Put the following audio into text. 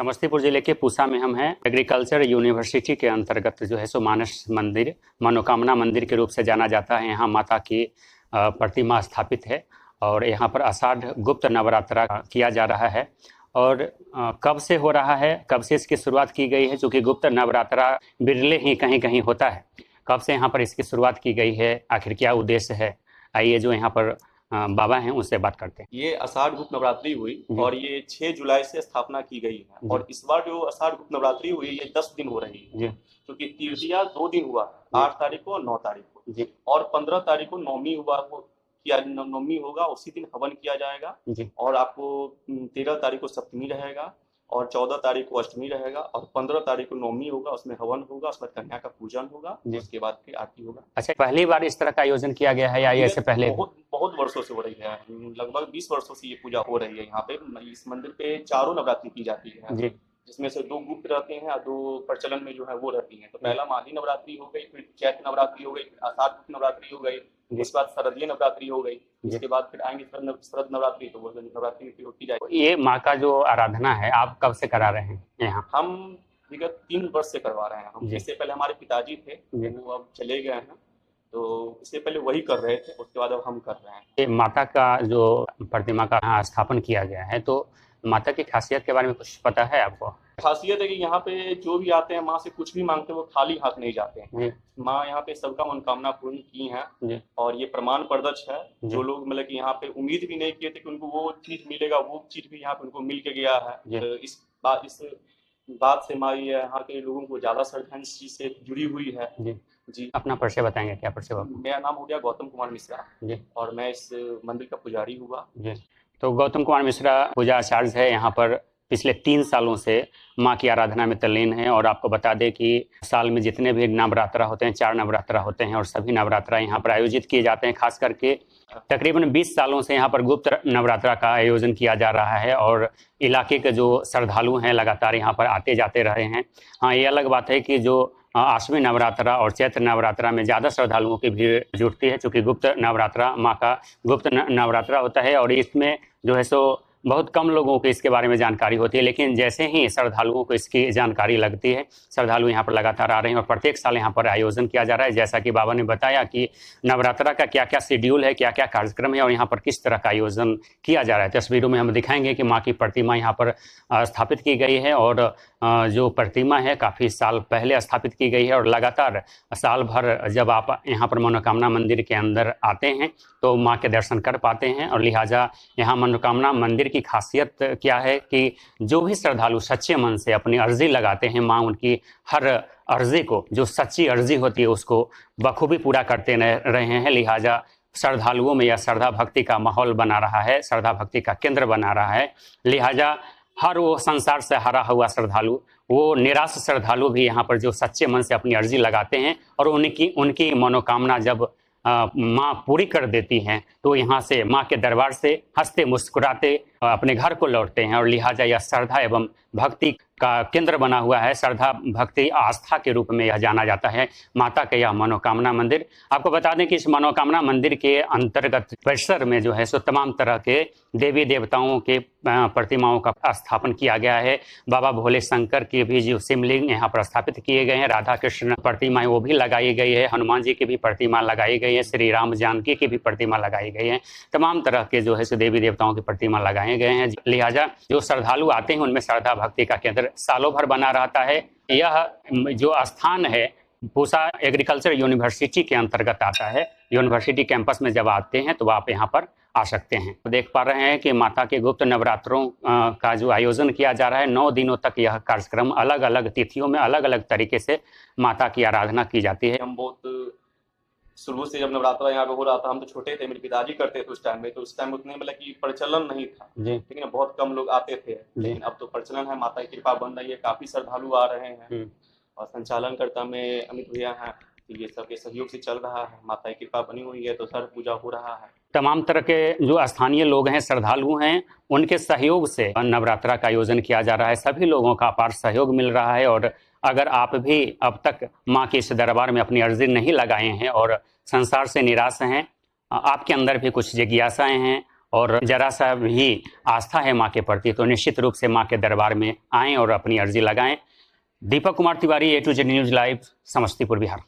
समस्तीपुर जिले के पूसा में हम हैं। एग्रीकल्चर यूनिवर्सिटी के अंतर्गत जो है सो मानस मंदिर, मनोकामना मंदिर के रूप से जाना जाता है। यहाँ माता की प्रतिमा स्थापित है और यहाँ पर आषाढ़ गुप्त नवरात्रा किया जा रहा है। और कब से हो रहा है, कब से इसकी शुरुआत की गई है, चूँकि गुप्त नवरात्रा बिरले ही कहीं कहीं होता है। कब से यहाँ पर इसकी शुरुआत की गई है, आखिर क्या उद्देश्य है, आइए जो यहाँ पर बाबा हैं उनसे बात करते हैं। ये आषाढ़ गुप्त नवरात्रि हुई और ये 6 जुलाई से स्थापना की गई है। और इस बार जो आषाढ़ गुप्त नवरात्रि हुई ये 10 दिन हो रही है, क्योंकि तृतीया 2 दिन हुआ, 8 तारीख को और 9 तारीख को, और 15 तारीख को नवमी हुआ, वो नवमी होगा, उसी दिन हवन किया जाएगा। और आपको 13 तारीख को सप्तमी रहेगा और 14 तारीख को अष्टमी रहेगा और 15 तारीख को नवमी होगा, उसमें हवन होगा, उसमें कन्या का पूजन होगा, उसके बाद फिर आरती होगा। अच्छा, पहली बार इस तरह का आयोजन किया गया है या ऐसे पहले? बहुत वर्षों से हो रही है, लगभग 20 वर्षों से ये पूजा हो रही है। यहाँ पे इस मंदिर पे चारों नवरात्रि की जाती है, जिसमें से 2 गुप्त रहते हैं और 2 प्रचलन में जो है वो रहती हैं। तो पहला माघी नवरात्रि हो गई, फिर चैत्र नवरात्रि हो गई, फिर आषाढ़ गुप्त नवरात्रि हो गई, उसके बाद शरदीय नवरात्रि हो गई, इसके बाद फिर आएंगे शरद नवरात्रि, तो वो नवरात्रि फिर होती जाएगी। ये माँ का जो आराधना है आप कब से करा रहे हैं यहाँ? हम विगत 3 वर्ष से करवा रहे हैं। हम इससे पहले हमारे पिताजी थे, वो अब चले गए हैं, तो इससे पहले वही कर रहे थे, उसके बाद अब हम कर रहे हैं। ये माता का जो प्रतिमा का स्थापन किया गया है, तो माता की खासियत के बारे में कुछ पता है आपको? खासियत है कि यहाँ पे जो भी आते हैं माँ से कुछ भी मांगते हैं वो खाली हाथ नहीं जाते हैं। माँ यहाँ पे सबका मनोकामना पूर्ण की है और ये प्रमाण प्रदक्ष है। जो लोग मतलब कि यहाँ पे उम्मीद भी नहीं किए थे कि उनको वो चीज मिलेगा, वो चीज भी यहाँ पे उनको मिल के गया है। तो इस बात से माँ यहाँ के लोगों को ज्यादा श्रद्धा इस चीज से जुड़ी हुई है। जी, अपना परिचय बताएंगे? क्या परिचय? मेरा नाम हो गया गौतम कुमार मिश्रा और मैं इस मंदिर का पुजारी हुआ। तो गौतम कुमार मिश्रा पूजा आचार्य है, यहाँ पर पिछले 3 सालों से माँ की आराधना में तल्लीन है। और आपको बता दें कि साल में जितने भी नवरात्रा होते हैं, 4 नवरात्रा होते हैं और सभी नवरात्रा यहाँ पर आयोजित किए जाते हैं। खास करके तकरीबन 20 सालों से यहाँ पर गुप्त नवरात्रा का आयोजन किया जा रहा है और इलाके के जो श्रद्धालु हैं लगातार यहाँ पर आते जाते रहे हैं। हाँ, ये अलग बात है कि जो आश्विन नवरात्रा और चैत्र नवरात्रा में ज़्यादा श्रद्धालुओं की भीड़ जुटती है, क्योंकि गुप्त नवरात्रा माँ का गुप्त नवरात्रा होता है और इसमें जो है सो बहुत कम लोगों को इसके बारे में जानकारी होती है। लेकिन जैसे ही श्रद्धालुओं को इसकी जानकारी लगती है, श्रद्धालु यहाँ पर लगातार आ रहे हैं और प्रत्येक साल यहाँ पर आयोजन किया जा रहा है। जैसा कि बाबा ने बताया कि नवरात्रा का क्या क्या शेड्यूल है, क्या क्या कार्यक्रम है और यहाँ पर किस तरह का आयोजन किया जा रहा है। तस्वीरों में हम दिखाएंगे कि माँ की प्रतिमा यहाँ पर स्थापित की गई है और जो प्रतिमा है काफ़ी साल पहले स्थापित की गई है और लगातार साल भर जब आप यहाँ पर मनोकामना मंदिर के अंदर आते हैं तो माँ के दर्शन कर पाते हैं। और लिहाजा यहाँ मनोकामना मंदिर की खासियत क्या है कि जो भी श्रद्धालु सच्चे मन से अपनी अर्जी लगाते हैं, माँ उनकी हर अर्जी को, जो सच्ची अर्जी होती है उसको बखूबी पूरा करते रहे हैं। लिहाजा श्रद्धालुओं में यह श्रद्धा भक्ति का माहौल बना रहा है, श्रद्धा भक्ति का केंद्र बना रहा है। लिहाजा हर वो संसार से हरा हुआ श्रद्धालु, वो निराश श्रद्धालु भी यहाँ पर जो सच्चे मन से अपनी अर्जी लगाते हैं और उनकी मनोकामना जब माँ पूरी कर देती हैं तो यहाँ से माँ के दरबार से हंसते मुस्कुराते अपने घर को लौटते हैं। और लिहाजा यह श्रद्धा एवं भक्ति का केंद्र बना हुआ है। श्रद्धा भक्ति आस्था के रूप में यह जाना जाता है माता का यह मनोकामना मंदिर। आपको बता दें कि इस मनोकामना मंदिर के अंतर्गत परिसर में जो है सो तमाम तरह के देवी देवताओं के प्रतिमाओं का स्थापन किया गया है। बाबा भोले शंकर के भी जो शिवलिंग यहाँ पर स्थापित किए गए हैं, राधा कृष्ण प्रतिमाएं वो भी लगाई गई है, हनुमान जी की भी प्रतिमा लगाई गई है, श्री राम जानकी की भी प्रतिमा लगाई गई है, तमाम तरह के जो है सो देवी देवताओं की प्रतिमा लगाए गए हैं। लिहाजा जो श्रद्धालु आते हैं उनमें श्रद्धा भक्ति का केंद्र सालों भर बना रहता है। यह जो स्थान है पूसा एग्रीकल्चर यूनिवर्सिटी के अंतर्गत आता है। यूनिवर्सिटी कैंपस में जब आते हैं तो आप यहाँ पर आ सकते हैं। देख पा रहे हैं कि माता के गुप्त नवरात्रों का जो आयोजन किया जा रहा है, 9 दिनों तक यह कार्यक्रम अलग अलग तिथियों में अलग अलग तरीके से माता की आराधना की जाती है। हम बहुत शुरू से जब नवरात्रा यहाँ पे हो रहा था, हम तो छोटे थे, मेरे पिताजी करते थे उस टाइम में, तो उस टाइम उतने मतलब कि प्रचलन नहीं था, लेकिन बहुत कम लोग आते थे। लेकिन अब तो प्रचलन है, माता की कृपा बन रही है, काफी श्रद्धालु आ रहे हैं और संचालनकर्ता में अमित भैया हैं, ये सबके सहयोग से चल रहा है। माता की कृपा बनी हुई है तो सर पूजा हो रहा है। तमाम तरह के जो स्थानीय लोग हैं, श्रद्धालु हैं, उनके सहयोग से नवरात्रा का आयोजन किया जा रहा है। सभी लोगों का अपार सहयोग मिल रहा है। और अगर आप भी अब तक माँ के इस दरबार में अपनी अर्जी नहीं लगाए हैं और संसार से निराश हैं, आपके अंदर भी कुछ जिज्ञासाएं हैं और जरा सा भी आस्था है माँ के प्रति तो निश्चित रूप से माँ के दरबार में आएं और अपनी अर्जी लगाएं। Deepak Kumar Tiwari, A to Z news live, Samastipur, Bihar.